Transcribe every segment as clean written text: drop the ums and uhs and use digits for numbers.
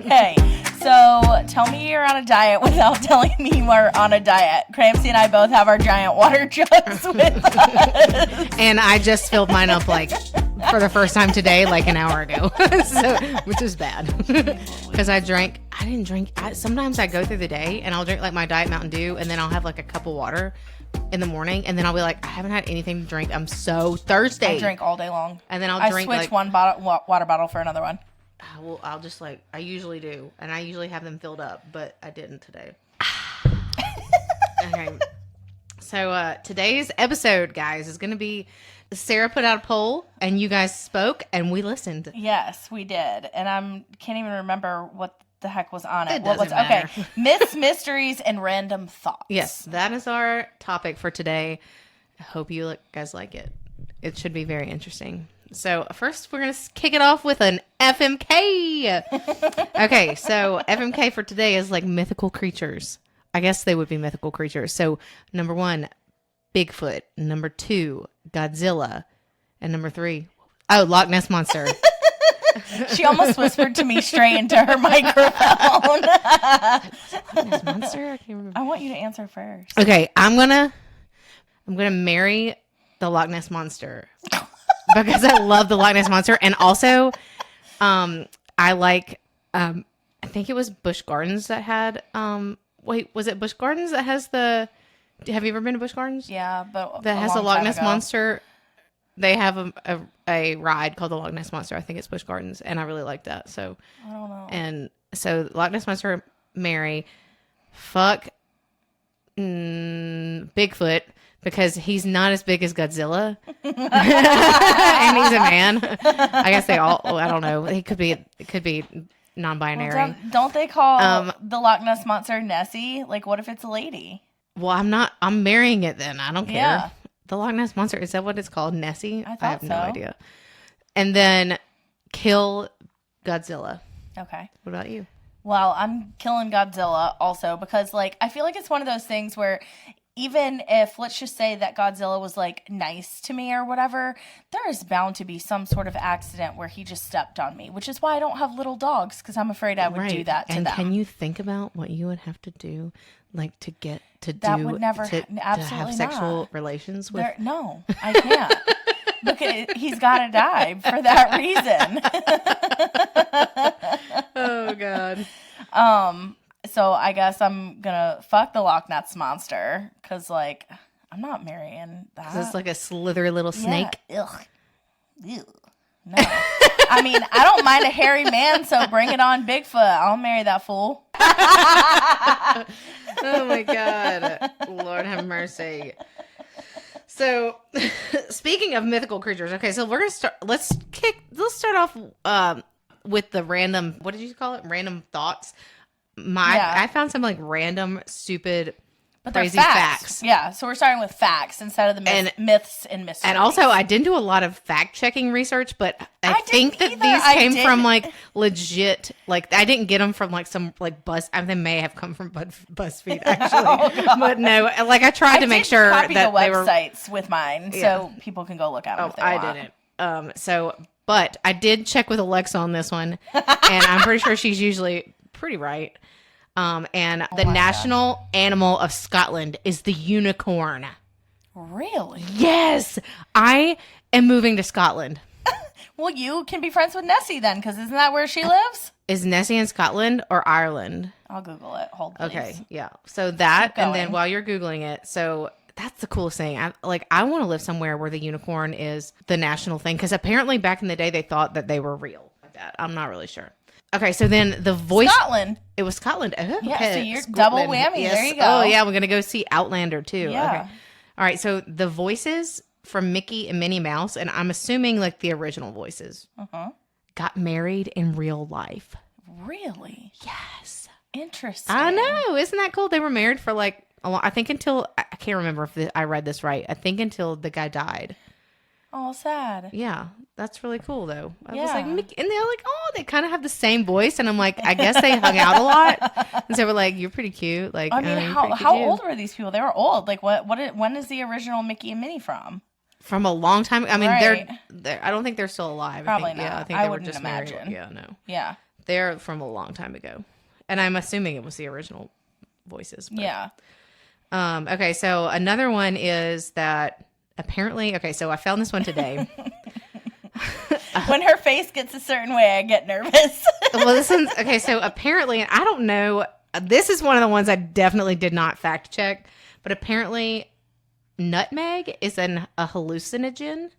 Okay, so tell me you're on a diet without telling me you are on a diet. Cramsey and I both have our giant water jugs with us. And I just filled mine up like for the first time today, like an hour ago, which is bad because I didn't drink. Sometimes I go through the day and I'll drink like my Diet Mountain Dew and then I'll have like a cup of water in the morning and then I'll be like, I haven't had anything to drink. I'm so thirsty. I drink all day long. And then I drink switch like, one water bottle for another one. Well, I'll just like, I usually do. And I usually have them filled up, but I didn't today. Okay. So today's episode, guys, is going to be Sarah put out a poll and you guys spoke and we listened. Yes, we did. And I can't even remember what the heck was on it. What doesn't matter. Okay. Myths, mysteries, and random thoughts. Yes, that is our topic for today. I hope you guys like it. It should be very interesting. So first, we're going to kick it off with an FMK. Okay, so FMK for today is like mythical creatures. I guess they would be mythical creatures. So number 1, Bigfoot. Number 2, Godzilla. And number 3, Loch Ness Monster. She almost whispered to me straight into her microphone. Loch Ness Monster? I can't remember. I want you to answer first. Okay, I'm gonna marry the Loch Ness Monster because I love the Loch Ness Monster, and also, I like. I think it was Busch Gardens that had. Wait, was it Busch Gardens that has the? Have you ever been to Busch Gardens? Yeah, but that has the Loch Ness Monster. They have a ride called the Loch Ness Monster. I think it's Busch Gardens, and I really like that. So I don't know. And so Loch Ness Monster, marry, fuck, Bigfoot because he's not as big as Godzilla, and he's a man. I guess they all. I don't know. It could be non-binary. Well, don't they call the Loch Ness Monster Nessie? Like, what if it's a lady? Well, I'm marrying it then. I don't care. Yeah. The Loch Ness Monster, is that what it's called? Nessie? I have so. no idea. And then kill Godzilla. Okay. What about you? Well, I'm killing Godzilla also because, like, I feel like it's one of those things where even if, let's just say that Godzilla was, like, nice to me or whatever, there is bound to be some sort of accident where he just stepped on me, which is why I don't have little dogs because I'm afraid I would do that to them. And can you think about what you would have to do, like, to get to that do would never absolutely to have sexual relations with? No, I can't. Because he's got to die for that reason. Oh, God. So I guess I'm gonna fuck the Loch Ness Monster because, like, I'm not marrying that. 'Cause it's like a slithery little snake. Yeah. Ugh. Ew. No. I mean, I don't mind a hairy man, so bring it on, Bigfoot. I'll marry that fool. Oh my God. Lord have mercy. So, speaking of mythical creatures, okay, so we're gonna start. Let's start off with the random. What did you call it? Random thoughts. I found some like random, stupid, crazy facts. Yeah, so we're starting with facts instead of the myths and mysteries. And also, I didn't do a lot of fact checking research, but I think that these came from like legit. Like, I didn't get them from like some like they may have come from BuzzFeed actually, but no. Like, I tried to make sure that the they websites with mine, so people can go look at them. If they want. Didn't. But I did check with Alexa on this one, and I'm pretty sure she's usually pretty right. And the national animal of Scotland is the unicorn. Really? Yes. I am moving to Scotland. Well, you can be friends with Nessie then, because isn't that where she lives? Is Nessie in Scotland or Ireland? I'll Google it. Hold, please. Okay, yeah. So that, and then while you're Googling it, so that's the coolest thing. I want to live somewhere where the unicorn is the national thing, because apparently back in the day they thought that they were real. Like that. I'm not really sure. Okay, so then the voice... Scotland. It was Scotland. Oh, okay. Yeah, so you're double whammy. Yes. There you go. Oh, yeah, we're going to go see Outlander, too. Yeah. Okay. All right, so the voices from Mickey and Minnie Mouse, and I'm assuming like the original voices, got married in real life. Really? Yes. Interesting. I know. Isn't that cool? They were married for like a long... I think until... I can't remember if I read this right. I think until the guy died. Oh, sad. Yeah, that's really cool though. I was Yeah. like, and they're like, oh, they kind of have the same voice, and I'm like, I guess they hung out a lot, and so we're like, you're pretty cute. Like, I mean, how old were these people? They were old. Like, when is the original Mickey and Minnie from? From a long time. I mean, Right. they're I don't think they're still alive. Probably I think, not. Yeah, I think I they were wouldn't just imagine. married. Yeah, no. Yeah. They're from a long time ago. And I'm assuming it was the original voices. But. Yeah. Okay, so another one is that apparently, okay, so I found this one today. When her face gets a certain way, I get nervous. Well, this one's, okay, so apparently, and I don't know, this is one of the ones I definitely did not fact check, but apparently nutmeg is a hallucinogen.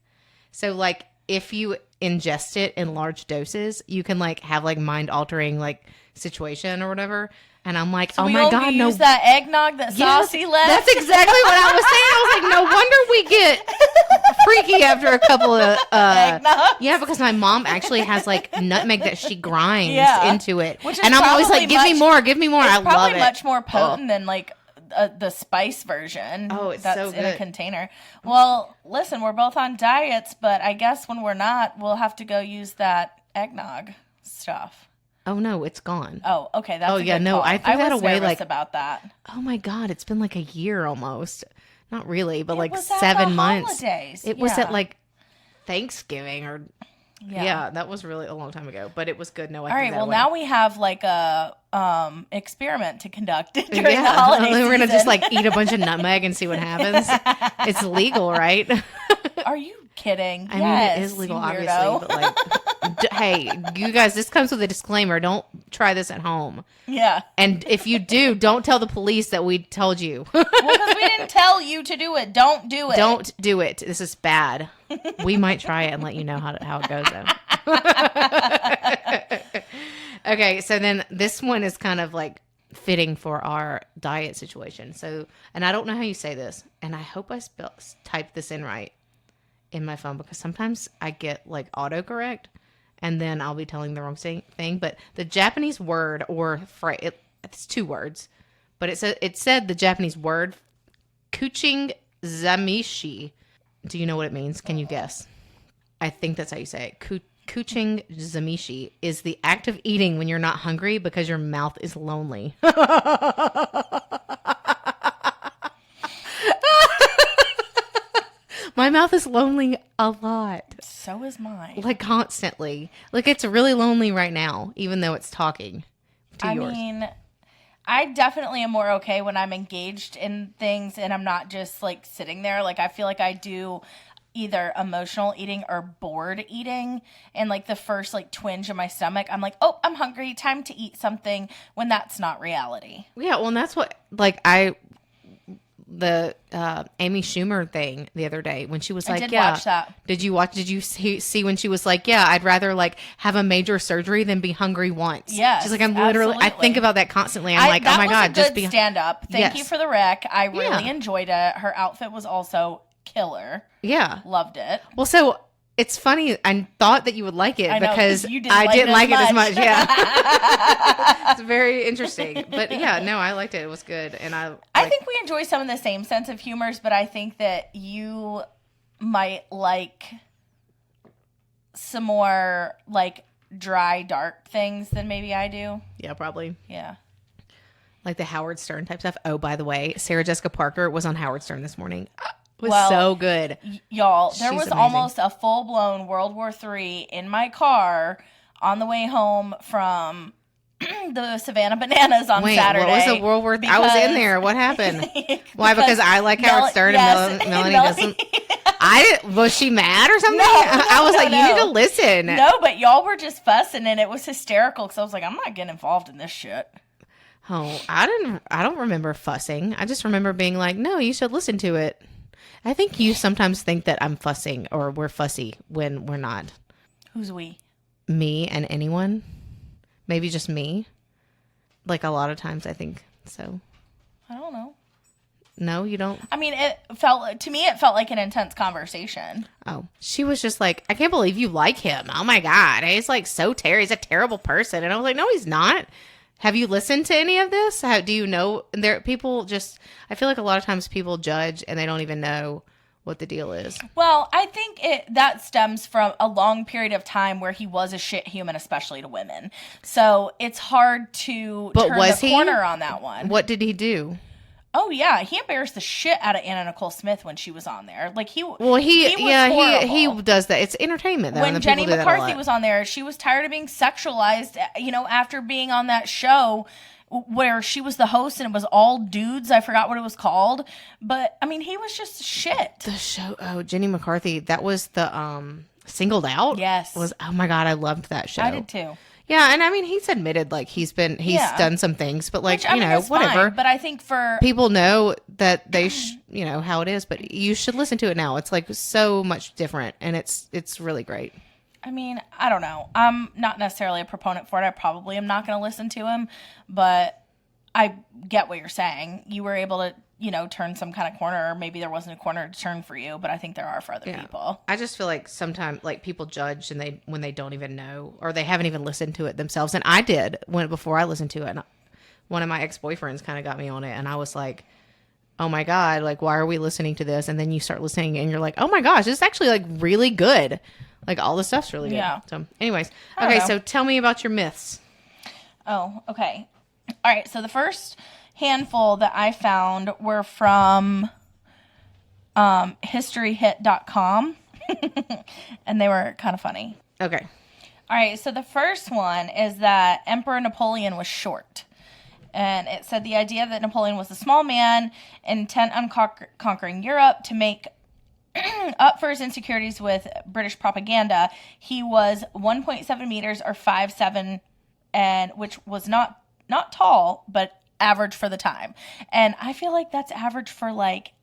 So, like, if you ingest it in large doses, you can, like, have, like, mind-altering, like, situation or whatever. And I'm like, So oh my God, no. Use that eggnog that Saucy left. That's exactly what I was saying. I was like, no wonder we get freaky after a couple of Eggnog. yeah, because my mom actually has like nutmeg that she grinds into it, Which is and I'm always like, give me more. I love it. Probably much more potent than like the spice version. Oh, it's that's so good. in a container. Well, listen, we're both on diets, but I guess when we're not, we'll have to go use that eggnog stuff. Oh no, it's gone. Oh, okay. That's yeah, no, call. I threw that was away nervous like about that. Oh my God, it's been like a year almost. Not really, but It like was at 7 the months. holidays. It was at like Thanksgiving or yeah, that was really a long time ago, but it was good. No, I all threw right. that Well, away. now we have like a experiment to conduct during the holiday We're gonna season. just like eat a bunch of nutmeg and see what happens. It's legal, right? Are you kidding? I Yes, mean, it is legal, you obviously, weirdo. but like, hey, you guys, this comes with a disclaimer. Don't try this at home. Yeah. And if you do, don't tell the police that we told you. Well, because we didn't tell you to do it. Don't do it. Don't do it. This is bad. We might try it and let you know how it goes, though. Okay, so then this one is kind of like fitting for our diet situation. So, and I don't know how you say this, and I hope I typed this in right in my phone, because sometimes I get like autocorrect and then I'll be telling the wrong thing. But the Japanese word or phrase, it's 2 words, but it said the Japanese word kuching zamishi. Do you know what it means? Can you guess? I think that's how you say it. Kuching zamishi is the act of eating when you're not hungry because your mouth is lonely. My mouth is lonely a lot. So is mine. Like constantly. Like it's really lonely right now, even though it's talking to yours. I mean, I definitely am more okay when I'm engaged in things and I'm not just like sitting there. Like I feel like I do either emotional eating or bored eating, and like the first like twinge in my stomach, I'm like, oh, I'm hungry, time to eat something, when that's not reality. Yeah, well, and that's what like the Amy Schumer thing the other day when she was like, I did watch that. Did you see when she was like, yeah, I'd rather like have a major surgery than be hungry once. Yes, she's like, I'm literally, I think about that constantly. I'm like, oh my God, just be stand up. Thank you for the rec. I really Yeah. enjoyed it. Her outfit was also killer. Yeah. Loved it. Well, so it's funny. I thought that you would like it I know, because you I didn't like it as much. much. Yeah. It's very interesting. But yeah, no, I liked it. It was good. And I think we enjoy some of the same sense of humors, but I think that you might like some more like dry, dark things than maybe I do. yeah, probably. Yeah. Like the Howard Stern type stuff. Oh, by the way, Sarah Jessica Parker was on Howard Stern this morning. It was Well, so good. Y'all, there She's was amazing. almost a full-blown World War III in my car on the way home from the Savannah Bananas on Wait, Saturday. what was the World War? I was in there. What happened? Why? Because I like Howard Stern yes, and Melanie doesn't. Was she mad or something? I was like, you need to listen. No, but y'all were just fussing and it was hysterical because I was like, I'm not getting involved in this shit. Oh, I don't remember fussing. I just remember being like, no, you should listen to it. I think you sometimes think that I'm fussing or we're fussy when we're not. Who's we? Me and anyone. Maybe just me. Like a lot of times I think so. I don't know. No, you don't? I mean, it felt like an intense conversation. Oh, she was just like, I can't believe you like him. Oh my God. He's like so terrible. He's a terrible person. And I was like, no, he's not. Have you listened to any of this? Do you know? People just, I feel like a lot of times people judge and they don't even know what the deal is. Well, I think that stems from a long period of time where he was a shit human, especially to women. So it's hard to turn the corner on that one. What did he do? Oh yeah, he embarrassed the shit out of Anna Nicole Smith when she was on there. Like he Well, was he horrible. does that. It's entertainment though. When And Jenny people do that a McCarthy lot. was on there, she was tired of being sexualized, after being on that show where she was the host and it was all dudes. I forgot what it was called. But I mean, he was just shit. The show, Jenny McCarthy, that was the Singled Out. Yes. Oh my God, I loved that show. I did too. Yeah, and I mean, he's admitted like he's done some things, but like, Which, I mean, is whatever. fine, but I think for People know that they, how it is, but you should listen to it now. It's like so much different, and it's really great. I mean, I don't know. I'm not necessarily a proponent for it. I probably am not going to listen to him, but I get what you're saying. You were able to, turn some kind of corner, or maybe there wasn't a corner to turn for you, but I think there are for other people. I just feel like sometimes like people judge and when they don't even know or they haven't even listened to it themselves. And I did before I listened to it. And one of my ex-boyfriends kind of got me on it, and I was like, oh my God, like, why are we listening to this? And then you start listening and you're like, oh my gosh, this is actually like really good. Like all the stuff's really good. Yeah. So anyways, I okay. don't know. So tell me about your myths. Oh, okay. All right. So the first handful that I found were from historyhit.com and they were kind of funny. Okay. All right. So the first one is that Emperor Napoleon was short. And it said the idea that Napoleon was a small man intent on conquering Europe to make up for his insecurities with British propaganda. He was 1.7 meters or 5'7", and which was not tall, but average for the time. And I feel like that's average for like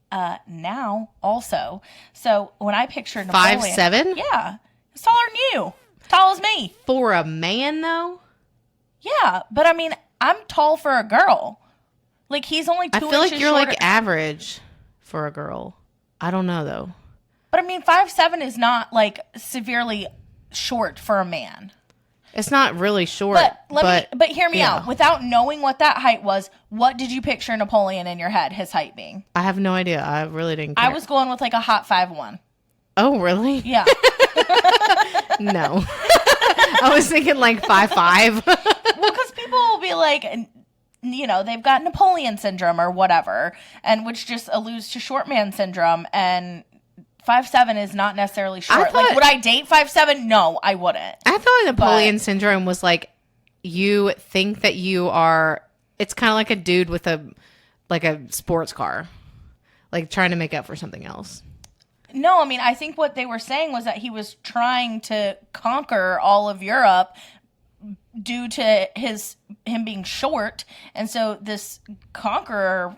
now also. So when I pictured Napoleon, 5'7"? yeah, he's taller than you, tall as me. For a man though? Yeah, but I mean, I'm tall for a girl. Like he's only 2 I feel inches like you're shorter. like average for a girl. I don't know though. But I mean, 5'7" is not like severely short for a man. It's not really short, But hear me yeah. out. Without knowing what that height was, what did you picture Napoleon in your head, his height being? I have no idea. I really didn't care. I was going with like a hot 5'1". Oh, really? Yeah. No. I was thinking like 5'5". Well, because people will be like, they've got Napoleon syndrome or whatever, and which just alludes to short man syndrome, and 5'7" is not necessarily short. Like, would I date 5'7"? No, I wouldn't. I thought Napoleon syndrome was like you think that you are. It's kind of like a dude with a sports car, like trying to make up for something else. No, I mean, I think what they were saying was that he was trying to conquer all of Europe due to him being short, and so this conqueror,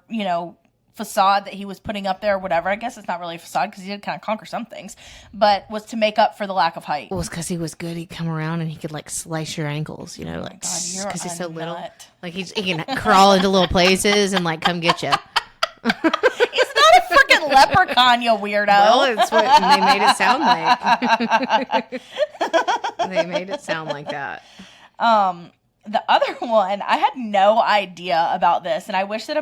facade that he was putting up there or whatever. I guess it's not really a facade because he did kind of conquer some things, but was to make up for the lack of height. Well, it's because he was good. He'd come around and he could like slice your ankles, like because he's so little. Like he can crawl into little places and like come get you. He's not a freaking leprechaun, you weirdo. Well, it's what they made it sound like. They made it sound like that. The other one, I had no idea about this, and I wish that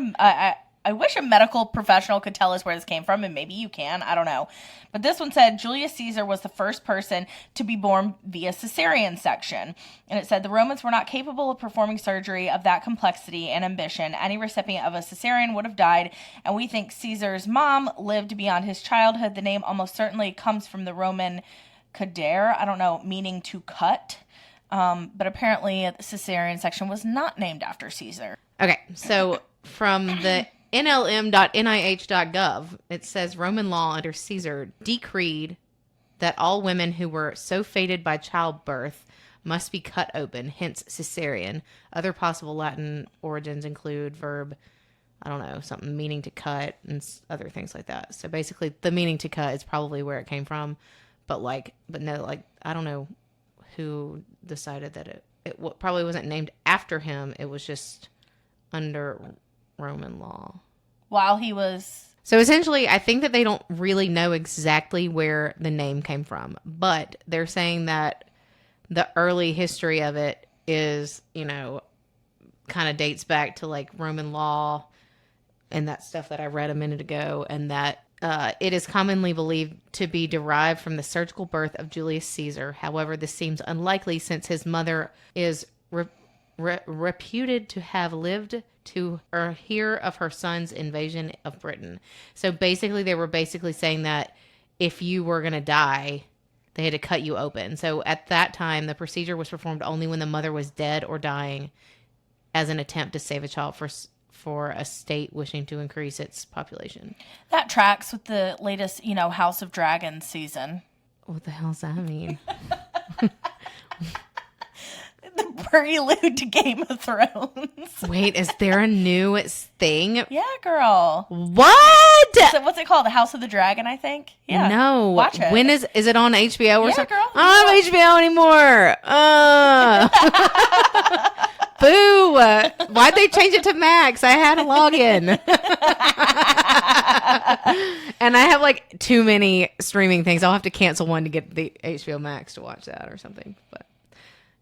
I wish a medical professional could tell us where this came from, and maybe you can. I don't know. But this one said Julius Caesar was the first person to be born via cesarean section. And it said the Romans were not capable of performing surgery of that complexity and ambition. Any recipient of a cesarean would have died, and we think Caesar's mom lived beyond his childhood. The name almost certainly comes from the Roman cadere, I don't know, meaning to cut. But apparently the cesarean section was not named after Caesar. Okay, so from the nlm.nih.gov, it says Roman law under Caesar decreed that all women who were so fated by childbirth must be cut open, hence cesarean. Other possible Latin origins include verb, I don't know, something meaning to cut and other things like that. So basically the meaning to cut is probably where it came from, but no, I don't know who decided that it probably wasn't named after him. It was just under Roman law. While he was... So essentially, I think that they don't really know exactly where the name came from, but they're saying that the early history of it is, kind of dates back to like Roman law and that stuff that I read a minute ago, and that it is commonly believed to be derived from the surgical birth of Julius Caesar. However, this seems unlikely since his mother is reputed to have lived to or hear of her son's invasion of Britain. So basically, they were basically saying that if you were going to die, they had to cut you open. So at that time, the procedure was performed only when the mother was dead or dying, as an attempt to save a child for a state wishing to increase its population. That tracks with the latest, House of Dragons season. What the hell does that mean? The prelude to Game of Thrones. Wait, is there a new thing? Yeah, girl. What? So what's it called? The House of the Dragon, I think. Yeah. No. Watch it. When is it on HBO or Yeah, something? girl. I don't have HBO anymore. Boo. Why'd they change it to Max? I had a login. And I have like too many streaming things. I'll have to cancel one to get the HBO Max to watch that or something. But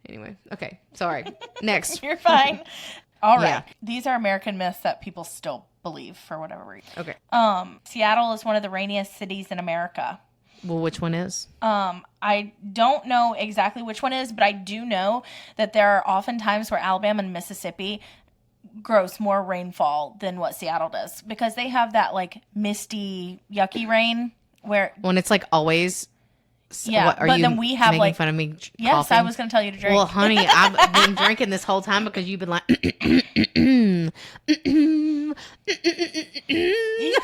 anyway, okay. Sorry. Next. You're fine. All right. Yeah. These are American myths that people still believe for whatever reason. Okay. Seattle is one of the rainiest cities in America. Well, which one is? I don't know exactly which one is, but I do know that there are often times where Alabama and Mississippi gross more rainfall than what Seattle does because they have that like misty, yucky rain where. When it's like always. Yeah, what, are but you then we have making like fun of me. Yes, coughing? I was going to tell you to drink. Well, honey, I've been drinking this whole time because you've been like. You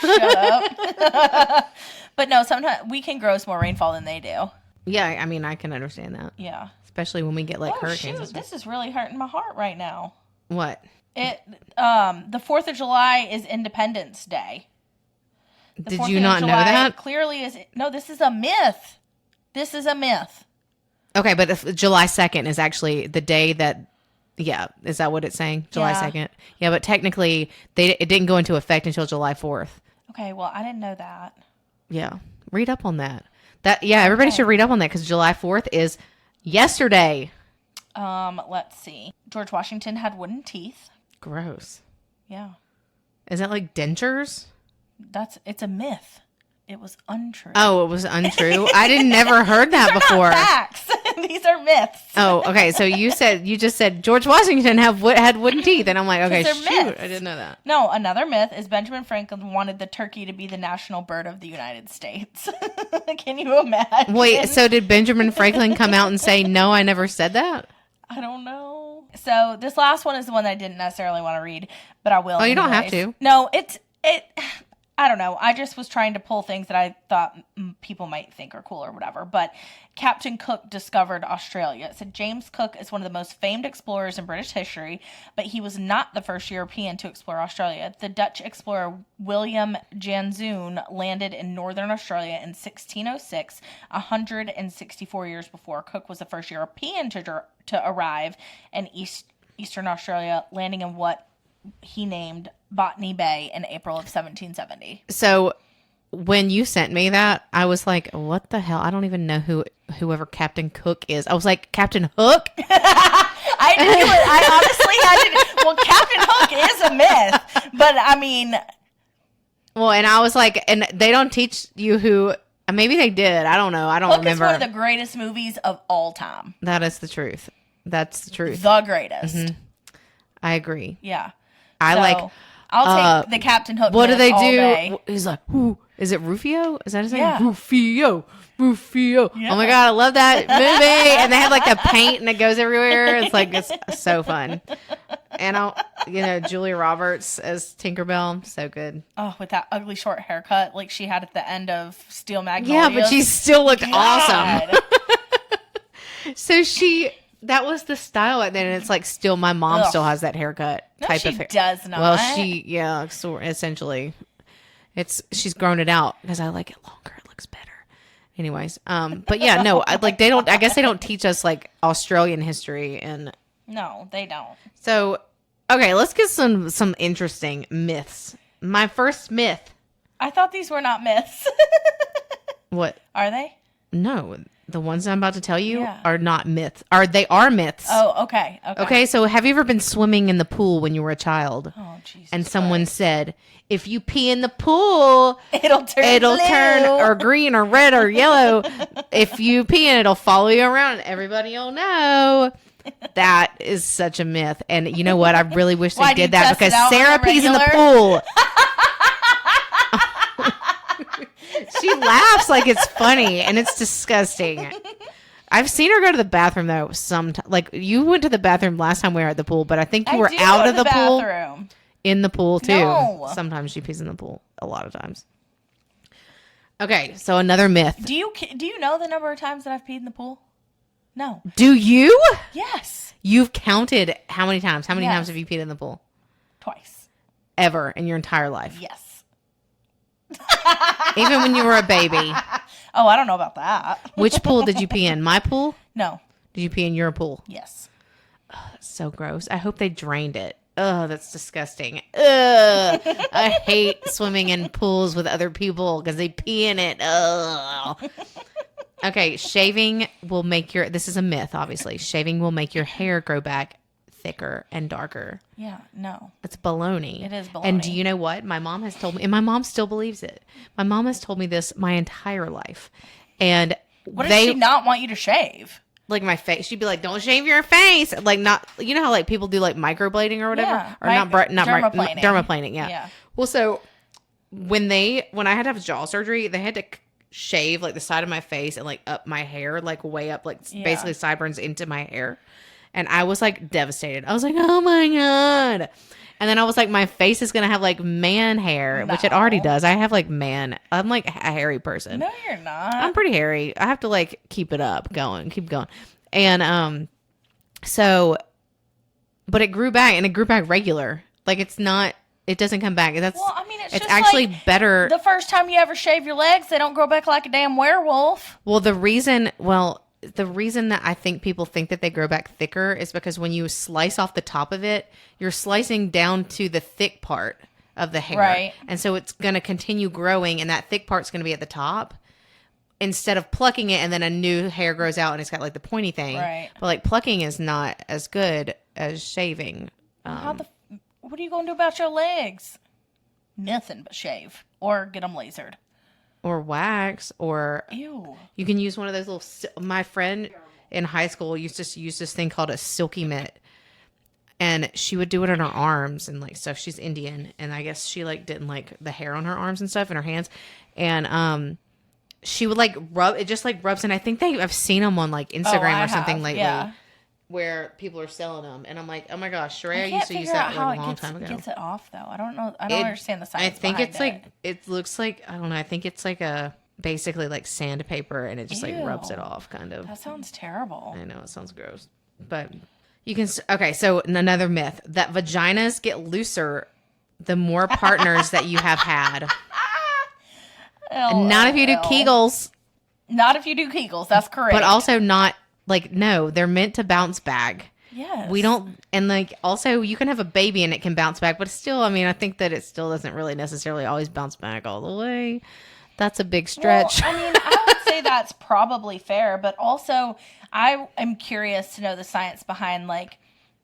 shut up. But no, sometimes we can gross more rainfall than they do. Yeah, I mean, I can understand that. Yeah. Especially when we get like hurricanes. Shoot, And stuff. this is really hurting my heart right now. What? The 4th of July is Independence Day. Did you not know that? Clearly is no, this is a myth. This is a myth. Okay, but if July 2nd is actually the day that, yeah, is that what it's saying? July 2nd? Yeah, but technically, it didn't go into effect until July 4th. Okay, well, I didn't know that. Yeah, read up on that. Everybody should read up on that because July 4th is yesterday. Let's see. George Washington had wooden teeth. Gross. Yeah. Is that like dentures? It's a myth. It was untrue. Oh, it was untrue. I didn't never heard that These before. are not facts. These are myths. Oh, okay. So you just said George Washington had wooden teeth, and I'm like, okay, They're shoot, myths. I didn't know that. No, another myth is Benjamin Franklin wanted the turkey to be the national bird of the United States. Can you imagine? Wait, so did Benjamin Franklin come out and say, no, I never said that? I don't know. So this last one is the one that I didn't necessarily want to read, but I will. Oh, you don't have anyways. to. No, I don't know. I just was trying to pull things that I thought people might think are cool or whatever. But Captain Cook discovered Australia. It said James Cook is one of the most famed explorers in British history, but he was not the first European to explore Australia. The Dutch explorer William Janszoon landed in northern Australia in 1606, 164 years before. Cook was the first European to arrive in eastern Australia, landing in what he named Botany Bay in April of 1770. So when you sent me that, I was like, what the hell? I don't even know whoever Captain Cook is. I was like, Captain Hook? I honestly had to. Well, Captain Hook is a myth, but I mean. Well, and I was like, and they don't teach you who. Maybe they did. I don't know. I don't remember. Hook is one of the greatest movies of all time. That is the truth. That's the truth. The greatest. Mm-hmm. I agree. Yeah. I'll take the Captain Hook. What do they all do? day. He's like, who is it? Rufio? Is that his name? Yeah. Rufio. Yeah. Oh my god, I love that movie. And they have like the paint and it goes everywhere. It's so fun. And Julia Roberts as Tinkerbell, so good. Oh, with that ugly short haircut like she had at the end of Steel Magnolias. Yeah, but she still looked awesome. God. So that was the style, and then it's like still my mom still has that haircut type she of hair. does not. Well, so essentially, she's grown it out because I like it longer. It looks better. Anyways, but yeah, no, I guess they don't teach us like Australian history, and no, they don't. So, okay, let's get some interesting myths. My first myth. I thought these were not myths. What? Are they? No. The ones I'm about to tell you Yeah. are not myths. They are myths. Oh, okay. Okay, so have you ever been swimming in the pool when you were a child? Oh, Jesus. And someone said, if you pee in the pool, it'll turn or green or red or yellow. If you pee in it, it'll follow you around and everybody will know. That is such a myth. And you know what? I really wish Why, they do you did that test because it out on Sarah the pees in the regular? pool. She laughs like it's funny, and it's disgusting. I've seen her go to the bathroom though. Like you went to the bathroom last time we were at the pool, but I think you were do out go of to the pool, bathroom. in the pool too. No. Sometimes she pees in the pool. A lot of times. Okay, so another myth. Do you know the number of times that I've peed in the pool? No. Do you? Yes. You've counted how many times? How many Yes. times have you peed in the pool? Twice. Ever in your entire life? Yes. Even when you were a baby. Oh, I don't know about that. Which pool did you pee in? My pool? No. Did you pee in your pool? Yes. That's so gross. I hope they drained it. Oh, that's disgusting. Ugh. I hate swimming in pools with other people because they pee in it. Ugh. Okay, shaving will make this is a myth, obviously. Shaving will make your hair grow back thicker and darker. Yeah, no. It's baloney. It is baloney. And do you know what? My mom has told me, and my mom still believes it. My mom has told me this my entire life. And What does she not want you to shave? like my face, she'd be like, "Don't shave your face." Like not, you know how like people do like microblading or whatever, Yeah, or not dermaplaning. dermaplaning. Yeah. Yeah. Well, so when I had to have jaw surgery, they had to shave like the side of my face and like up my hair, like way up, like basically sideburns into my hair, and I was like devastated. I was like, "Oh my god." And then I was like, my face is going to have like man hair, which it already does. I have like I'm like a hairy person. No, you're not. I'm pretty hairy. I have to like keep it up keep going. And so, but it grew back and it grew back regular. Like it doesn't come back. Well, I mean, it's just actually like better. The first time you ever shave your legs, they don't grow back like a damn werewolf. Well, the reason that I think people think that they grow back thicker is because when you slice off the top of it, you're slicing down to the thick part of the hair. Right. And so it's going to continue growing and that thick part's going to be at the top instead of plucking it and then a new hair grows out and it's got like the pointy thing. Right. But like plucking is not as good as shaving. What are you going to do about your legs? Nothing but shave or get them lasered. Or wax, or Ew. you can use one of those little. My friend in high school used to use this thing called a silky mitt, and she would do it on her arms and like stuff. She's Indian, and I guess she like didn't like the hair on her arms and stuff and her hands, and she would like rub it, just like rubs. And I think I've seen them on like Instagram or something lately. Yeah. Where people are selling them, and I'm like, oh my gosh, Sheree used to use that like a long time ago. Gets it off though. I don't know. I don't understand the science. I think it's behind like it looks like I don't know. I think it's like basically like sandpaper, and it just like rubs it off, kind of. That sounds terrible. I know it sounds gross, but you can. Okay, so another myth that vaginas get looser the more partners that you have had. Not if you do Kegels. Not if you do Kegels. That's correct. But also not. Like, no, they're meant to bounce back. Yes. We don't, and like, also, you can have a baby and it can bounce back, but still, I mean, I think that it still doesn't really necessarily always bounce back all the way. That's a big stretch. Well, I mean, I would say that's probably fair, but also, I am curious to know the science behind, like,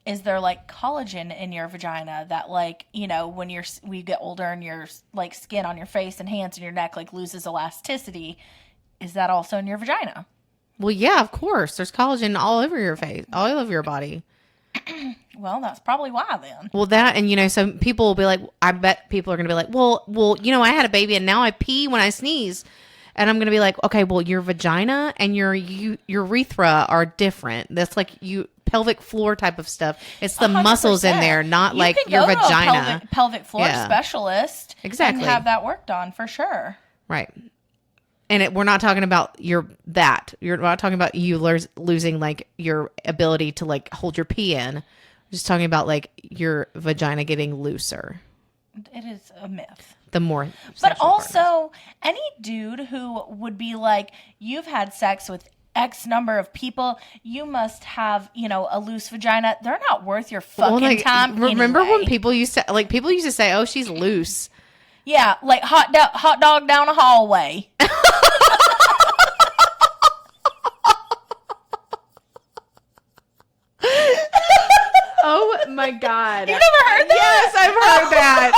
is there, like, collagen in your vagina that, like, you know, when you get older and your, like, skin on your face and hands and your neck, like, loses elasticity, is that also in your vagina? Well, yeah, of course. There's collagen all over your face, all over your body. Well, that's probably why then. Well, that, and you know, some people will be like, I bet people are going to be like, well, you know, I had a baby and now I pee when I sneeze. And I'm going to be like, okay, well, your vagina and your urethra are different. That's like pelvic floor type of stuff. It's the 100%. Muscles in there, not like your vagina. Pelvic floor specialist. Exactly. And have that worked on for sure. Right. And we're not talking about You're not talking about you losing like your ability to like hold your pee in. We're just talking about like your vagina getting looser. It is a myth. The more. But also, any dude who would be like, you've had sex with X number of people, you must have, you know, a loose vagina. They're not worth your fucking time. Remember anyway. when people used to say, oh, she's loose. Yeah, like hot dog down a hallway. Oh my God. You never heard that? Yes, I've heard that.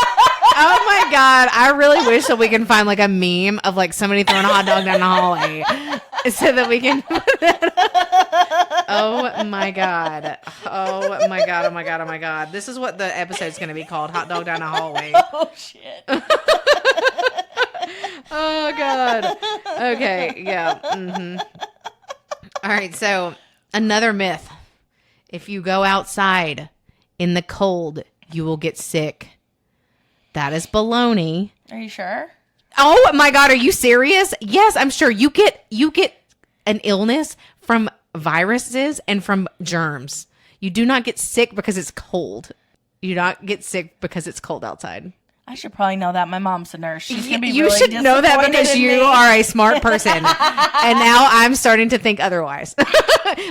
Oh my God. I really wish that we can find like a meme of like somebody throwing a hot dog down the hallway. so that we can. Oh my god! Oh my god! Oh my god! Oh my god! This is what the episode's going to be called: Hot Dog Down a Hallway. Oh shit! Oh god! Okay, yeah. All right. So another myth: if you go outside in the cold, you will get sick. That is baloney. Are you sure? Oh my god, are you serious? Yes, I'm sure you get an illness from viruses and from germs. You do not get sick because it's cold. You do not get sick because it's cold outside. I should probably know that. My mom's a nurse. She's gonna be You really should know that disappointed because in you me. are a smart person. And now I'm starting to think otherwise.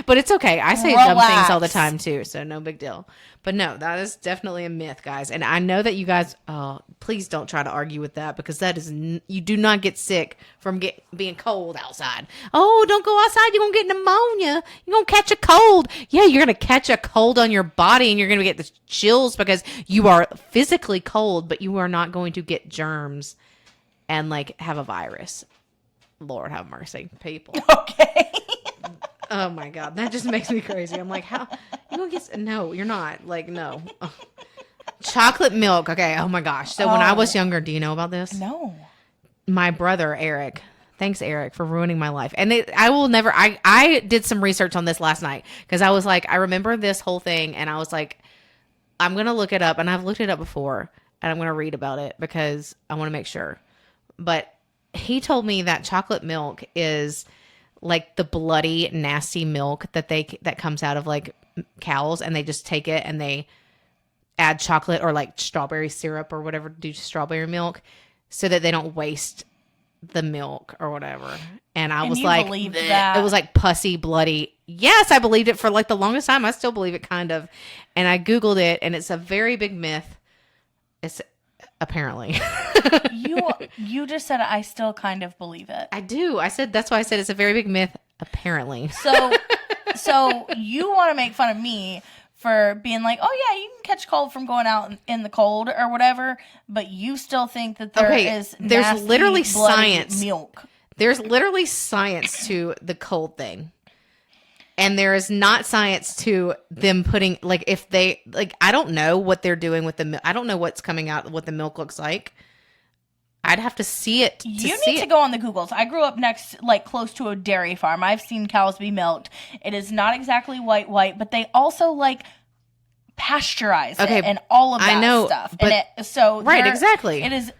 But it's okay. I say dumb things all the time too, so no big deal. But no, that is definitely a myth, guys. And I know that you guys, please don't try to argue with that because that is, you do not get sick from being cold outside. Oh, don't go outside. You're going to get pneumonia. You're going to catch a cold. Yeah, you're going to catch a cold on your body and you're going to get the chills because you are physically cold, but you are not going to get germs and like have a virus. Lord have mercy, people. Okay. Oh my god, that just makes me crazy. I'm like, how you gonna get? No, you're not. Like, no. Ugh. Chocolate milk. Okay. Oh my gosh. So when I was younger, do you know about this? No. My brother Eric. Thanks, Eric, for ruining my life. And I will never. I did some research on this last night because I was like, I remember this whole thing, and I was like, I'm gonna look it up, and I've looked it up before, and I'm gonna read about it because I want to make sure. But he told me that chocolate milk is like the bloody, nasty milk that comes out of like cows, and they just take it and they add chocolate or like strawberry syrup or whatever to do to strawberry milk so that they don't waste the milk or whatever. And I was like, that? It was like pussy, bloody. Yes, I believed it for like the longest time. I still believe it kind of. And I Googled it, and it's a very big myth. It's apparently. You just said I still kind of believe it. I do. That's why I said it's a very big myth, apparently. So you want to make fun of me for being like, oh yeah, you can catch cold from going out in the cold or whatever, but you still think that there's nasty, literally bloody science. milk. There's literally science to the cold thing. And there is not science to them putting, like, if they, like, I don't know what they're doing with the milk. I don't know what's coming out, what the milk looks like. I'd have to see it. You need to go on the Googles. I grew up close to a dairy farm. I've seen cows be milked. It is not exactly white, but they also, like, pasteurize it and all of that stuff. But, and right, exactly. It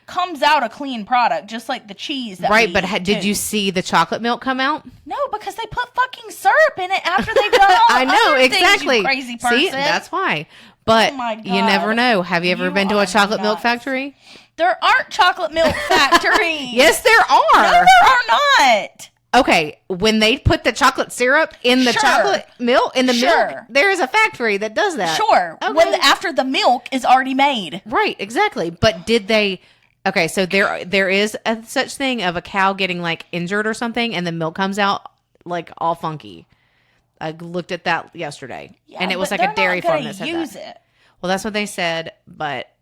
comes out a clean product, just like the cheese that right, but did you see the chocolate milk come out? No, because they put fucking syrup in it after they've done all I know, other exactly. things, you crazy person. See, that's why. But you never know. Have you ever been to a chocolate milk factory? There aren't chocolate milk factories. Yes, there are. No, there are not. Okay, when they put the chocolate syrup in the chocolate milk, milk, there is a factory that does that. Sure. Okay. After the milk is already made. Right, exactly. But did they... Okay, so there is a such thing of a cow getting like injured or something, and the milk comes out like all funky. I looked at that yesterday, and it was like a dairy farm that said that. Well, that's what they said, but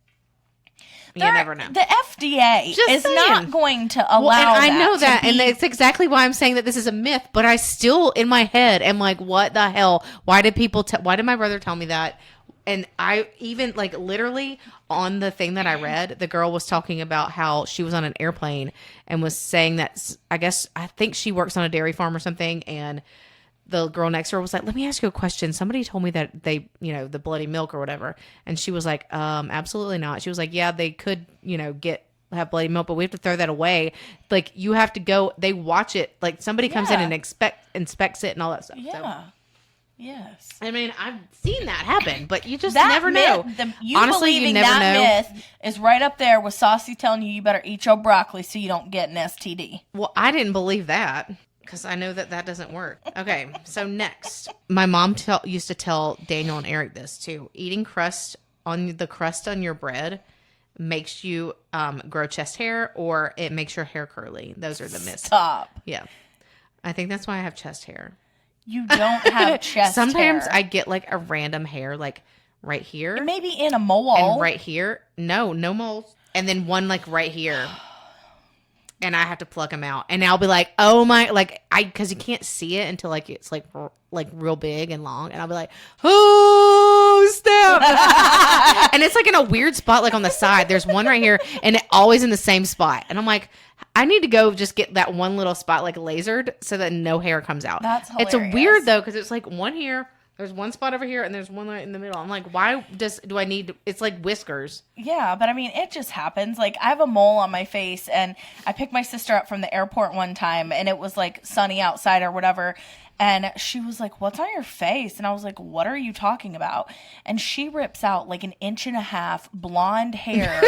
you never know. The FDA is not going to allow that. I know that, and it's exactly why I'm saying that this is a myth. But I still, in my head, am like, what the hell? Why did why did my brother tell me that? And I even, like, literally on the thing that I read, the girl was talking about how she was on an airplane and was saying that, I think she works on a dairy farm or something. And the girl next to her was like, let me ask you a question. Somebody told me that they, the bloody milk or whatever. And she was like, absolutely not. She was like, yeah, they could, have bloody milk, but we have to throw that away. Like, you have to go, they watch it. Like, somebody comes in and inspects it and all that stuff. Yeah. So. Yes. I mean, I've seen that happen, but you just never know. Honestly, you never know. Myth is right up there with Saucy telling you better eat your broccoli so you don't get an STD. Well, I didn't believe that because I know that doesn't work. Okay, so next. My mom used to tell Daniel and Eric this too. Eating crust on your bread makes you grow chest hair, or it makes your hair curly. Those are the myths. Stop. Yeah. I think that's why I have chest hair. You don't have chest Sometimes hair. I get like a random hair like right here. Maybe in a mole. And right here. No moles. And then one like right here. and I have to pluck them out, and I'll be like, oh my, like because you can't see it until like it's like real big and long, and I'll be like, oh snap, and it's like in a weird spot, like on the side. There's one right here, and it always in the same spot, and I'm like, I need to go just get that one little spot like lasered so that no hair comes out. That's hilarious. It's a weird though because it's like one here. There's one spot over here, and there's one right in the middle. I'm like, why do I need? It's like whiskers. Yeah, but I mean, it just happens. Like, I have a mole on my face, and I picked my sister up from the airport one time, and it was like sunny outside or whatever. And she was like, "What's on your face?" And I was like, "What are you talking about?" And she rips out like 1.5 inches blonde hair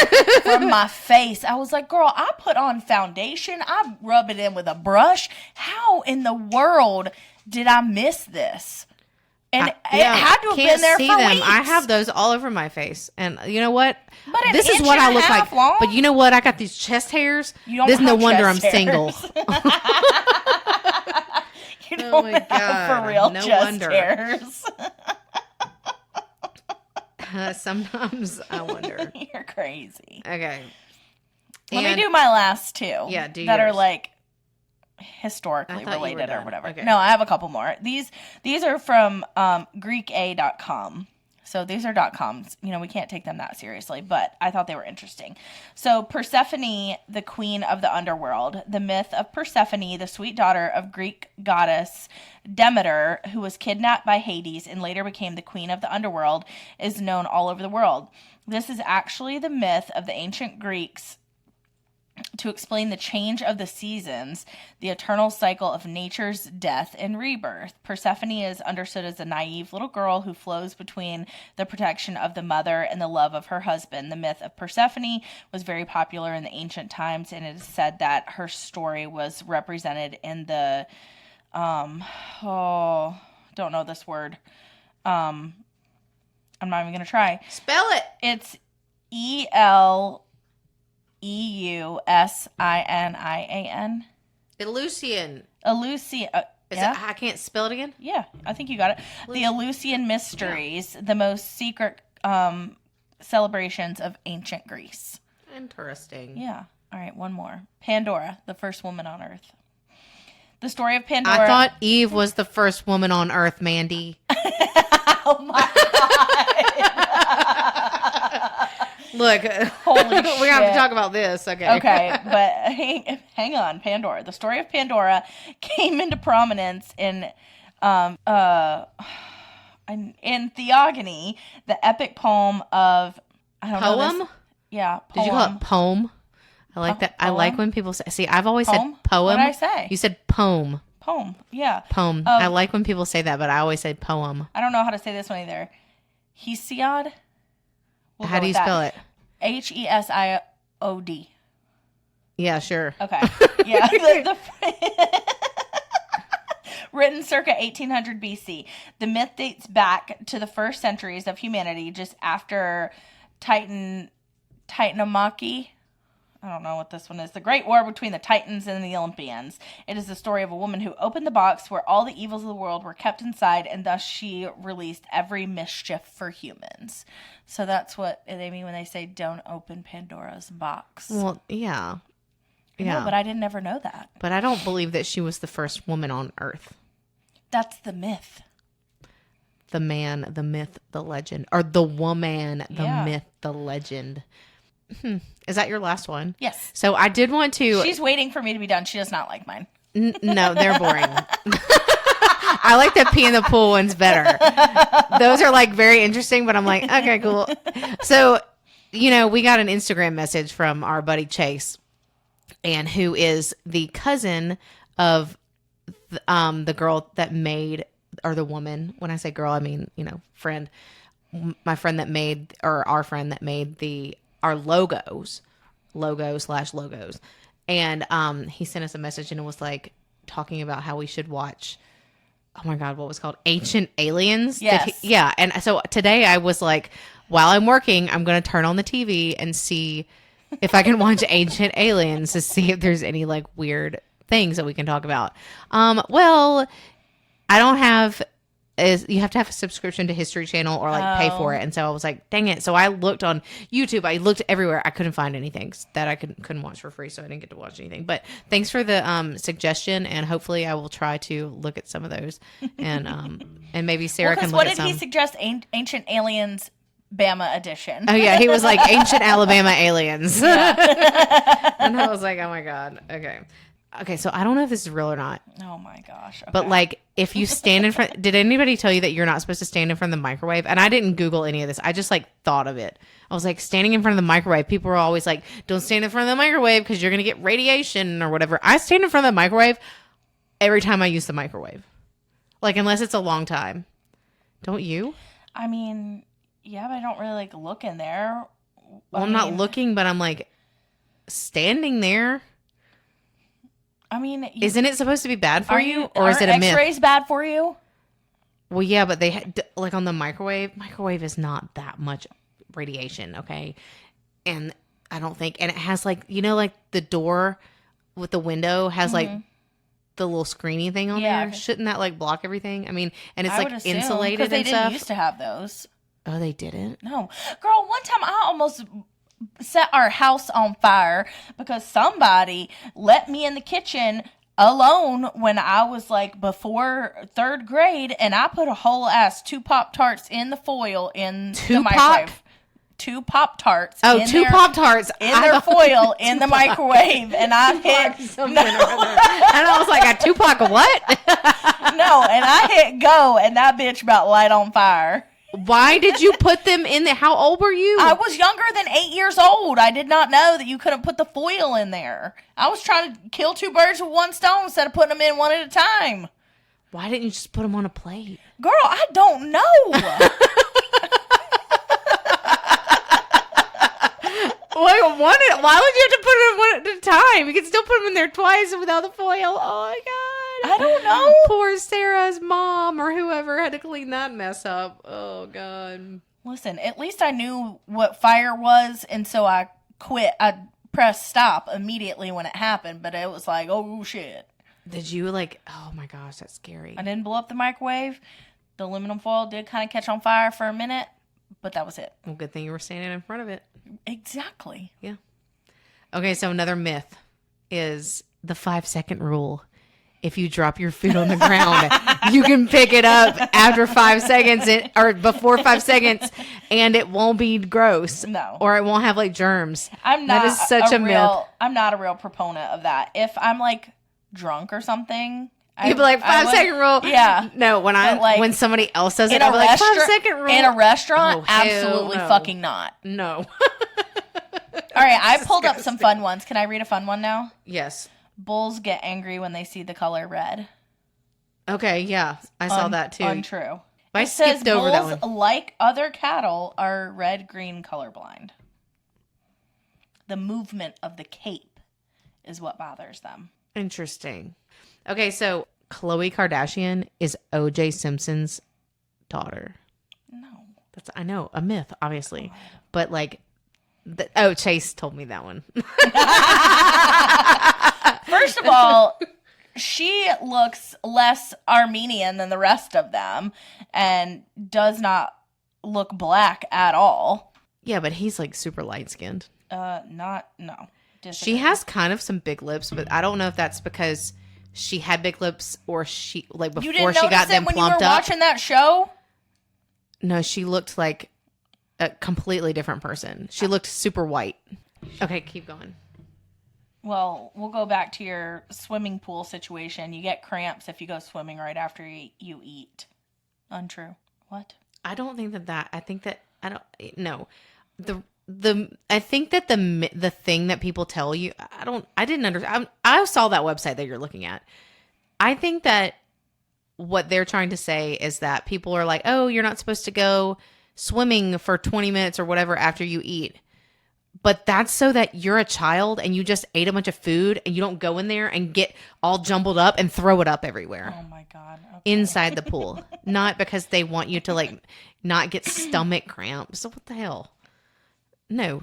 from my face. I was like, "Girl, I put on foundation. I rub it in with a brush. How in the world did I miss this?" And it had to have been there for weeks. I have those all over my face. And you know what? But this is what I look like. Long? But you know what? I got these chest hairs. There's no wonder I'm single. You don't have for real chest hairs. Sometimes I wonder. You're crazy. Okay. Let me do my last two. Yeah, do that yours. are like historically related or whatever. Okay. No, I have a couple more. These are from greeka.com. So these are .coms. You know, we can't take them that seriously, but I thought they were interesting. So Persephone, the queen of the underworld, the myth of Persephone, the sweet daughter of Greek goddess Demeter, who was kidnapped by Hades and later became the queen of the underworld, is known all over the world. This is actually the myth of the ancient Greeks to explain the change of the seasons, the eternal cycle of nature's death and rebirth. Persephone is understood as a naive little girl who flows between the protection of the mother and the love of her husband. The myth of Persephone was very popular in the ancient times, and it is said that her story was represented in the, don't know this word. I'm not even going to try. Spell it. It's Eleusian. Eleusian. Eleusian. I can't spell it again? Yeah, I think you got it. The Eleusinian Mysteries, the most secret celebrations of ancient Greece. Interesting. Yeah. All right, one more. Pandora, the first woman on Earth. The story of Pandora. I thought Eve was the first woman on Earth, Mandy. Oh my God. Look, holy we have to talk about this. Okay, but hang on. Pandora. The story of Pandora came into prominence in Theogony, the epic poem of poem. Yeah, poem. Did you call it poem? I like that. Poem? I like when people say. See, I've always Poem? said poem. What did I say? You said poem. Poem. Yeah. Poem. I like when people say that, but I always say poem. I don't know how to say this one either. Hesiod. How do you spell it? Hesiod. Yeah, sure. Okay. Yeah. Written circa 1800 BC. The myth dates back to the first centuries of humanity, just after Titanomachy. I don't know what this one is. The Great War between the Titans and the Olympians. It is the story of a woman who opened the box where all the evils of the world were kept inside, and thus she released every mischief for humans. So that's what they mean when they say don't open Pandora's box. Well, yeah. Yeah. No, but I didn't ever know that. But I don't believe that she was the first woman on Earth. That's the myth. The man, the myth, the legend. Or the woman, the myth, the legend. Is that your last one? Yes. So I did want to... She's waiting for me to be done. She does not like mine. No, they're boring. I like the pee in the pool ones better. Those are like very interesting, but I'm like, okay, cool. So, you know, we got an Instagram message from our buddy Chase, and who is the cousin of the girl that made, or the woman. When I say girl, I mean, you know, friend. My friend that made, or our friend that made our logos. And he sent us a message, and it was like talking about how we should watch, oh my God, what was it called? Ancient Aliens? Yes. Yeah. And so today I was like, while I'm working, I'm going to turn on the TV and see if I can watch Ancient Aliens to see if there's any like weird things that we can talk about. Well, I don't have is you have to have a subscription to History Channel or like pay for it. And so I was like, dang it. So I looked on YouTube. I looked everywhere. I couldn't find anything that I couldn't watch for free. So I didn't get to watch anything. But thanks for the suggestion. And hopefully I will try to look at some of those. And maybe Sarah can look what at did he suggest? Ancient Aliens Bama edition. Oh yeah, he was like Ancient Alabama Aliens. Yeah. And I was like, oh my God. Okay, so I don't know if this is real or not. Oh my gosh. Okay. But like if you stand in front, did anybody tell you that you're not supposed to stand in front of the microwave? And I didn't Google any of this. I just like thought of it. I was like, standing in front of the microwave, people are always like, don't stand in front of the microwave because you're going to get radiation or whatever. I stand in front of the microwave every time I use the microwave. Like unless it's a long time. Don't you? I mean, yeah, but I don't really like look in there. Well, I'm not looking, but I'm like standing there. I mean, isn't it supposed to be bad for you, or is it a myth? X-rays bad for you? Well, yeah, but they like on the microwave. Microwave is not that much radiation, okay? And I don't think, and it has like like the door with the window has like the little screeny thing on there. Shouldn't that like block everything? I mean, and it's like insulated and they stuff. didn't used to have those. Oh, they didn't? No, girl. One time I almost set our house on fire because somebody let me in the kitchen alone when I was like before 3rd grade, and I put a whole ass 2 Pop-Tarts in the foil in the microwave. 2 Pop-Tarts. Oh, 2 Pop-Tarts in their foil in the microwave, and I hit something. And I was like, a Tupac what? No, and I hit go, and that bitch about light on fire. Why did you put them in there? How old were you? I was younger than 8 years old. I did not know that you couldn't put the foil in there. I was trying to kill 2 birds with one stone instead of putting them in one at a time. Why didn't you just put them on a plate? Girl, I don't know. Why would you have to put them one at a time? You can still put them in there twice without the foil. Oh my God. I don't know. Poor Sarah's mom or whoever had to clean that mess up. Oh God. Listen, at least I knew what fire was, and so I quit. I pressed stop immediately when it happened, but it was like, oh shit. Did you like, oh my gosh, that's scary. I didn't blow up the microwave. The aluminum foil did kind of catch on fire for a minute, but that was it. Well, good thing you were standing in front of it. Exactly. Yeah. Okay, so another myth is the 5-second rule. If you drop your food on the ground, you can pick it up after 5 seconds or before 5 seconds, and it won't be gross. No. Or it won't have like germs. That is such a myth. I'm not a real proponent of that. If I'm like drunk or something, you'd be like 5-second rule. Yeah. No, when somebody else says it, I'll be like 5-second rule. In a restaurant, absolutely fucking not. No. All right, I pulled up some fun ones. Can I read a fun one now? Yes. Bulls get angry when they see the color red. Okay, yeah. I saw that too. Untrue. I skipped over that one. Bulls, like other cattle, are red-green colorblind. The movement of the cape is what bothers them. Interesting. Okay, so Khloe Kardashian is O.J. Simpson's daughter. No. I know, a myth, obviously. But like, Chase told me that one. First of all, she looks less Armenian than the rest of them and does not look black at all. Yeah, but he's like super light-skinned. No. She has kind of some big lips, but I don't know if that's because she had big lips or she like before she got them plumped up. You were watching that show? No, she looked like a completely different person. She looked super white. Okay, keep going. Well, we'll go back to your swimming pool situation. You get cramps if you go swimming right after you eat. Untrue. What? I don't think that. I think that I don't. No, I think that the thing that people tell you. I didn't understand. I saw that website that you're looking at. I think that what they're trying to say is that people are like, oh, you're not supposed to go swimming for 20 minutes or whatever after you eat. But that's so that you're a child and you just ate a bunch of food and you don't go in there and get all jumbled up and throw it up everywhere. Oh my God. Okay. Inside the pool. Not because they want you to like not get stomach cramps. So what the hell? No.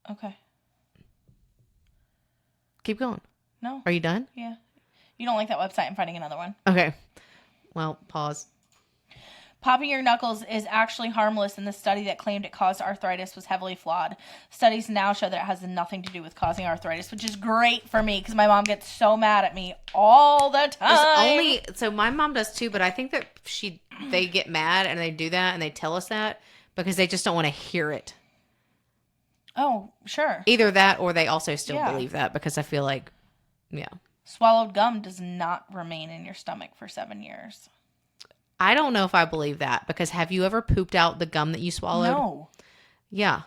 Okay. Keep going. No. Are you done? Yeah. You don't like that website. I'm finding another one. Okay. Well, pause. Popping your knuckles is actually harmless, and the study that claimed it caused arthritis was heavily flawed. Studies now show that it has nothing to do with causing arthritis, which is great for me because my mom gets so mad at me all the time. So my mom does too, but I think that they get mad and they do that and they tell us that because they just don't want to hear it. Oh, sure. Either that or they also still believe that because I feel like, yeah. Swallowed gum does not remain in your stomach for 7 years. I don't know if I believe that because have you ever pooped out the gum that you swallowed? No. Yeah.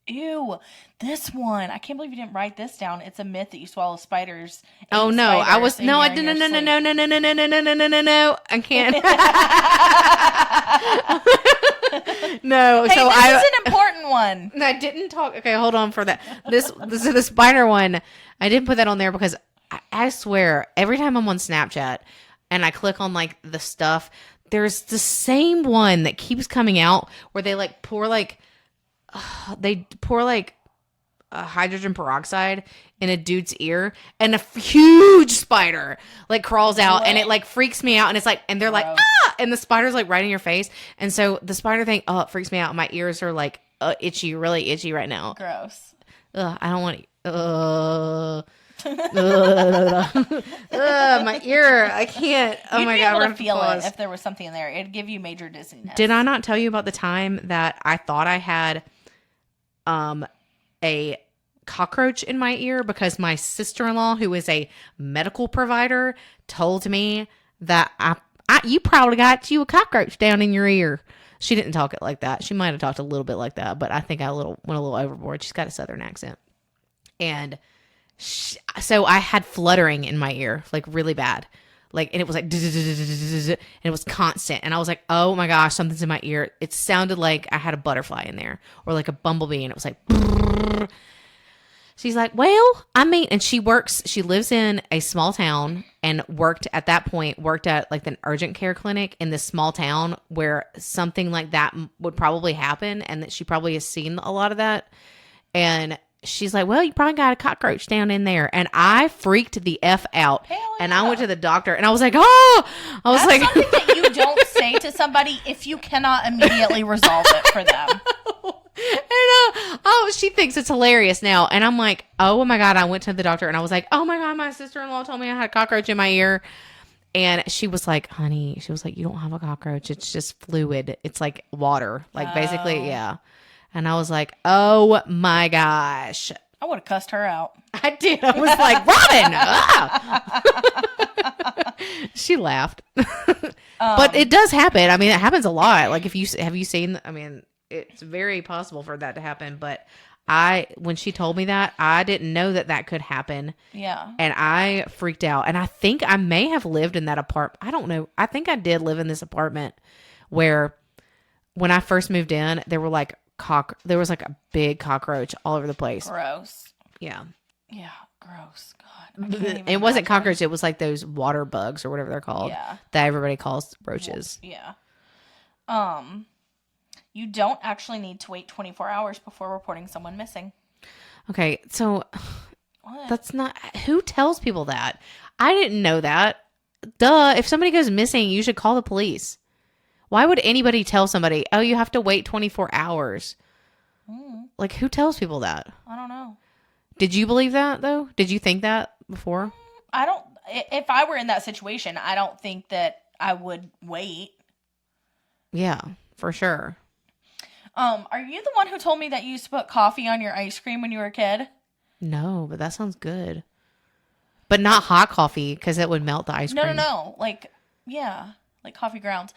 Ew. This one. I can't believe you didn't write this down. It's a myth that you swallow spiders. Oh no, I didn't. No. I can't. No. Hey, so this is an important one. I didn't talk. Okay, hold on for that. This is the spider one. I didn't put that on there because I swear every time I'm on Snapchat and I click on like the stuff, there's the same one that keeps coming out where they like pour hydrogen peroxide in a dude's ear and a huge spider like crawls out and it like freaks me out and it's like and they're like ah and the spider's like right in your face and so the spider thing it freaks me out. My ears are like itchy, really itchy right now. Gross. I don't want my ear. I can't. Oh You'd my be god, able we're to feel gonna it if there was something in there. It'd give you major dizziness. Did I not tell you about the time that I thought I had a cockroach in my ear because my sister-in-law, who is a medical provider, told me that you probably got you a cockroach down in your ear. She didn't talk it like that. She might have talked a little bit like that, but I think I went a little overboard. She's got a southern accent. And so I had fluttering in my ear, like really bad. Like, and it was like, and it was constant. And I was like, oh my gosh, something's in my ear. It sounded like I had a butterfly in there or like a bumblebee. And it was like, brrr. She's like, well, and she lives in a small town and worked at like an urgent care clinic in this small town where something like that would probably happen. And that she probably has seen a lot of that. And she's like, well, you probably got a cockroach down in there. And I freaked the F out. And I went to the doctor and I was like, oh, That's something that you don't say to somebody if you cannot immediately resolve it for them. And she thinks it's hilarious now. And I'm like, oh my God. I went to the doctor and I was like, oh my God, my sister-in-law told me I had a cockroach in my ear. And she was like, honey, you don't have a cockroach. It's just fluid. It's like water. Like basically, yeah. And I was like, oh my gosh. I would have cussed her out. I did. I was like, Robin! She laughed. But it does happen. I mean, it happens a lot. Like have you seen, I mean, it's very possible for that to happen. But when she told me that, I didn't know that could happen. Yeah. And I freaked out. And I think I may have lived in that apartment. I don't know. I think I did live in this apartment where when I first moved in, there was like a big cockroach all over the place. Gross. Yeah. Yeah. Gross. God. It wasn't cockroach. It was like those water bugs or whatever they're called. Yeah. That everybody calls roaches. Yeah. You don't actually need to wait 24 hours before reporting someone missing. Okay. So What? that's not, who tells people that? I didn't know that. Duh. If somebody goes missing, you should call the police. Why would anybody tell somebody, oh, you have to wait 24 hours? Like, who tells people that? I don't know. Did you believe that, though? Did you think that before? I don't. If I were in that situation, I don't think that I would wait. Yeah, for sure. Are you the one who told me that you used to put coffee on your ice cream when you were a kid? No, but that sounds good. But not hot coffee, because it would melt the ice cream. No. Like, yeah. Like coffee grounds.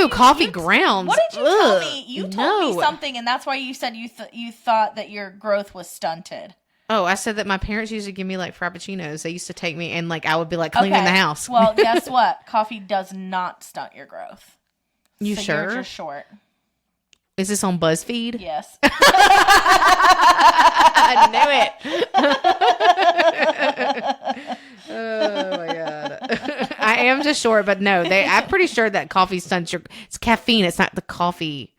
Coffee grounds. What did you tell me? You told me something, and that's why you said you thought that your growth was stunted. Oh, I said that my parents used to give me like frappuccinos. They used to take me and like I would be like cleaning the house. Well, guess what? Coffee does not stunt your growth. You so sure? You're just short. Is this on BuzzFeed? Yes. I knew it. Oh my God. I am just short, but no, I'm pretty sure that coffee stunts it's caffeine. It's not the coffee.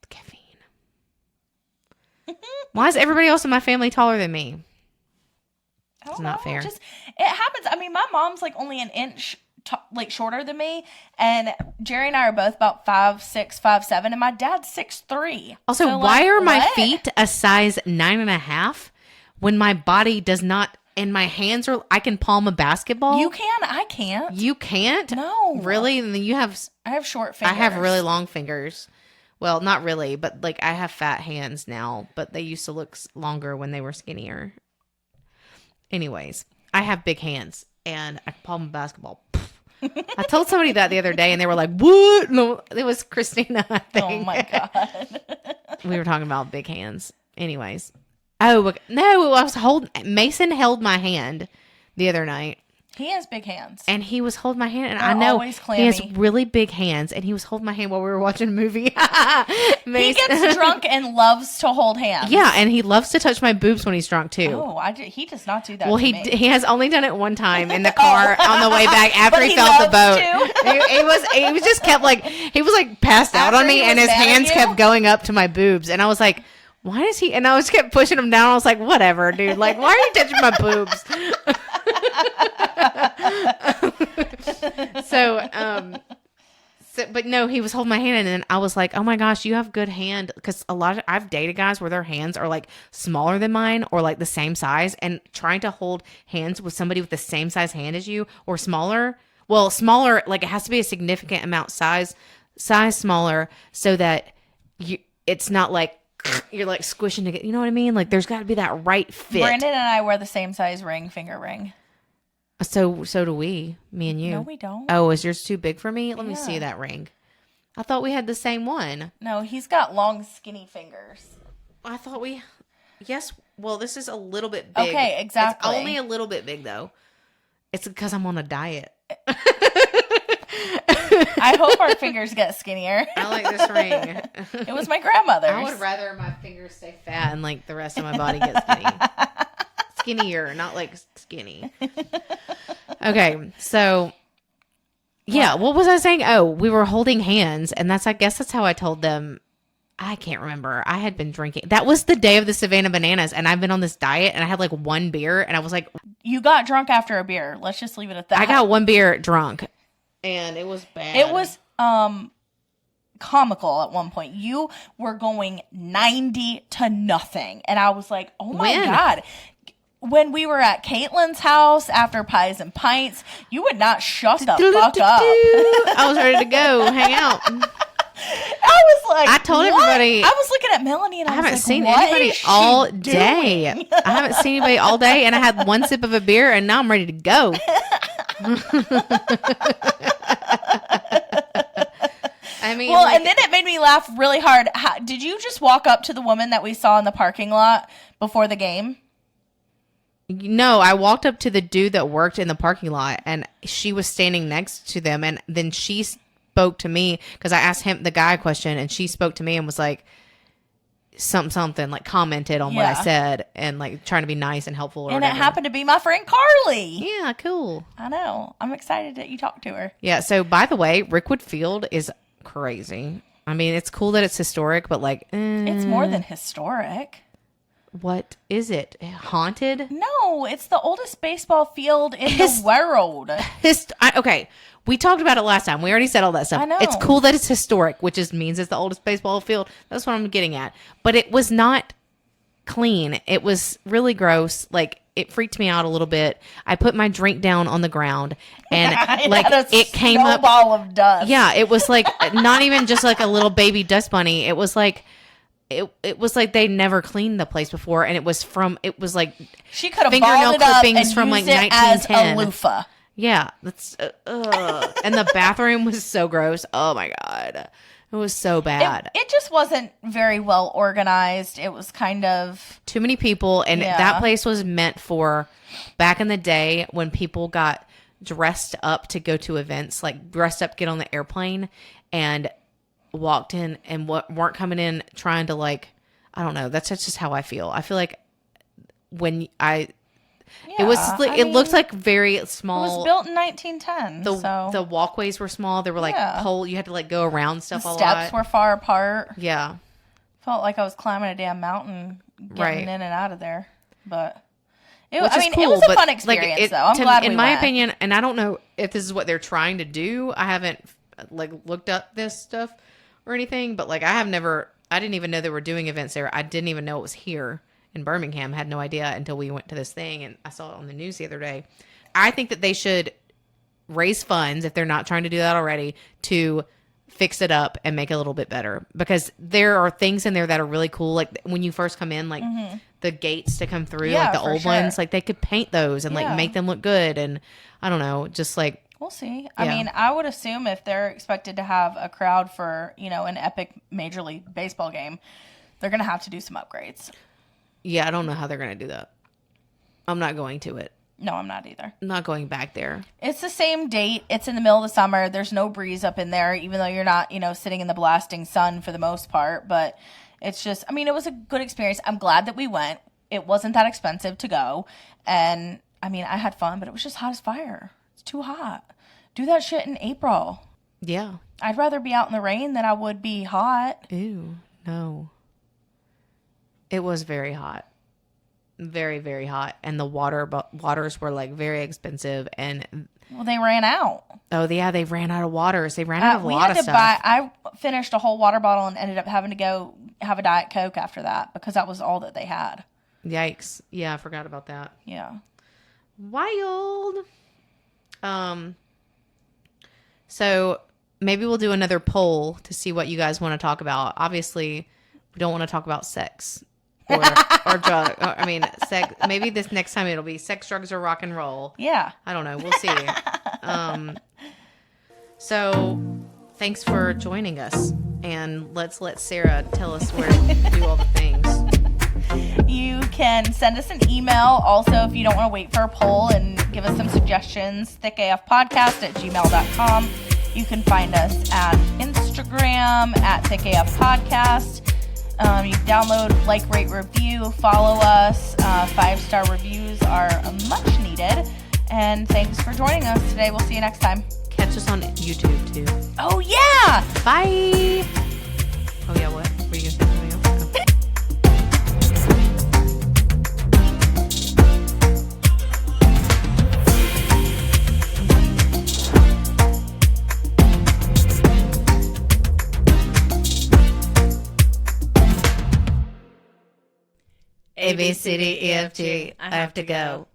The caffeine. Why is everybody else in my family taller than me? It's not fair. It happens. I mean, my mom's like only an inch like shorter than me, and Jerry and I are both about 5'6", 5'7", and my dad's 6'3". Also, So, why like, are my what? feet a size 9.5 when my body does not? And my hands are. I can palm a basketball. You can, I can't. You can't. No, Really. And then you have. I have short fingers. I have really long fingers. Well, not really, but like I have fat hands now, but they used to look longer when they were skinnier. Anyways, I have big hands and I palm a basketball. I told somebody that the other day and they were like, what? No, it was Christina, I think. Oh my God. We were talking about big hands. Anyways. Oh, no, Mason held my hand the other night. He has big hands. And he was holding my hand. And They're I know always clammy. he has really big hands. And he was holding my hand while we were watching a movie. He gets drunk and loves to hold hands. Yeah, and he loves to touch my boobs when he's drunk, too. Oh, he does not do that Well, to me. he has only done it one time in the car on the way back after he fell off the boat. He was just kept like, he was like passed out After on me he and was his mad at hands you? kept going up to my boobs. And I was like, why does he? And I just kept pushing him down. I was like, whatever, dude. Like, why are you touching my boobs? But no, he was holding my hand, and then I was like, "Oh my gosh, you have good hand." Because I've dated guys where their hands are like smaller than mine, or like the same size, and trying to hold hands with somebody with the same size hand as you, or smaller. Well, smaller, like it has to be a significant amount size smaller, so that it's not like you're like squishing together. You know what I mean? Like there's got to be that right fit. Brandon and I wear the same size finger ring. So do we, me and you. No, we don't. Oh, is yours too big for me? Let me Yeah. see that ring. I thought we had the same one. No, he's got long, skinny fingers. I thought we. Yes. Well, this is a little bit big. Okay, exactly. It's only a little bit big though. It's because I'm on a diet. I hope our fingers get skinnier. I like this ring. It was my grandmother's. I would rather my fingers stay fat and like the rest of my body get skinny. Skinnier, not like skinny. Okay, so yeah, what was I saying? Oh, we were holding hands, and I guess that's how I told them. I can't remember. I had been drinking. That was the day of the Savannah Bananas, and I've been on this diet, and I had like one beer, and I was like, You got drunk after a beer. Let's just leave it at that. I got one beer drunk, and it was bad. It was comical at one point. You were going 90-0, and I was like, oh my God. When we were at Caitlin's house after Pies and Pints, you would not shut the fuck up. I was ready to go hang out. I was like, I told what? everybody. I was looking at Melanie and I haven't was like, seen what anybody is she all doing? day. I haven't seen anybody all day, and I had one sip of a beer, and now I'm ready to go. I mean, well, and then it made me laugh really hard. Did you just walk up to the woman that we saw in the parking lot before the game? No, I walked up to the dude that worked in the parking lot, and she was standing next to them, and then she spoke to me because I asked him the guy a question, and she spoke to me and was like something like commented on what I said and like trying to be nice and helpful. Or and whatever. it happened to be my friend Carly. Yeah, cool. I know. I'm excited that you talked to her. Yeah. So by the way, Rickwood Field is crazy. I mean, it's cool that it's historic, but like It's more than historic. What is it? Haunted? No, it's the oldest baseball field in the world. Okay, we talked about it last time. We already said all that stuff. I know. It's cool that it's historic, which means it's the oldest baseball field. That's what I'm getting at. But it was not clean. It was really gross. Like, it freaked me out a little bit. I put my drink down on the ground, and like it came up. Ball of dust. Yeah, it was like not even just like a little baby dust bunny. It was like. It was like they never cleaned the place before, and it was like she could have fingernail balled it up clippings and from like used it as 1910. a loofah. Yeah, that's and the bathroom was so gross. Oh my God, it was so bad. It just wasn't very well organized. It was kind of too many people, and that place was meant for back in the day when people got dressed up to go to events, like dressed up, get on the airplane, and walked in and weren't coming in trying to like, I don't know. That's just how I feel. I feel like when it looked like very small. It was built in 1910. The walkways were small. They were like pole. You had to like go around stuff a lot. Steps were far apart. Yeah. Felt like I was climbing a damn mountain getting in and out of there. But It, which I is mean, cool, it was a but, fun experience, though. I'm glad we in my went. opinion, and I don't know if this is what they're trying to do. I haven't like looked up this stuff or anything, but like I didn't even know they were doing events there. I didn't even know it was here in Birmingham. Had no idea until we went to this thing and I saw it on the news the other day. I think that they should raise funds, if they're not trying to do that already, to fix it up and make it a little bit better, because there are things in there that are really cool. Like when you first come in, like the gates to come through, Yeah, like the for old sure. ones, like they could paint those and like Yeah. make them look good. And I don't know, just like, We'll see. Yeah. I mean, I would assume if they're expected to have a crowd for, an epic Major League Baseball game, they're going to have to do some upgrades. yeah, I don't know how they're going to do that. I'm not going to it. No, I'm not either. I'm not going back there. It's the same date. It's in the middle of the summer. There's no breeze up in there, even though you're not, sitting in the blasting sun for the most part. But it's just, I mean, it was a good experience. I'm glad that we went. It wasn't that expensive to go. And, I mean, I had fun, but it was just hot as fire. It's too hot. Do that shit in April. Yeah. I'd rather be out in the rain than I would be hot. Ew, no. It was very hot. Very, very hot. And the waters were like very expensive. And Well, they ran out. oh yeah, they ran out of waters. They ran out of a We lot had of to stuff. I finished a whole water bottle and ended up having to go have a Diet Coke after that because that was all that they had. Yikes. Yeah, I forgot about that. Yeah. Wild. So maybe we'll do another poll to see what you guys want to talk about. Obviously, we don't want to talk about sex or drug. I mean, sex. Maybe this next time it'll be sex, drugs, or rock and roll. Yeah. I don't know. We'll see. So thanks for joining us, and let's let Sarah tell us where to do all the things. You can send us an email. Also, if you don't want to wait for a poll and give us some suggestions, thickafpodcast@gmail.com. You can find us at Instagram at thickafpodcast. You can download, like, rate, review, follow us. 5-star reviews are much needed. And thanks for joining us today. We'll see you next time. Catch us on YouTube too. Oh, yeah! Bye. Oh yeah, what? Were you gonna say something else? A, B, C, D, E, F, G. I have to go.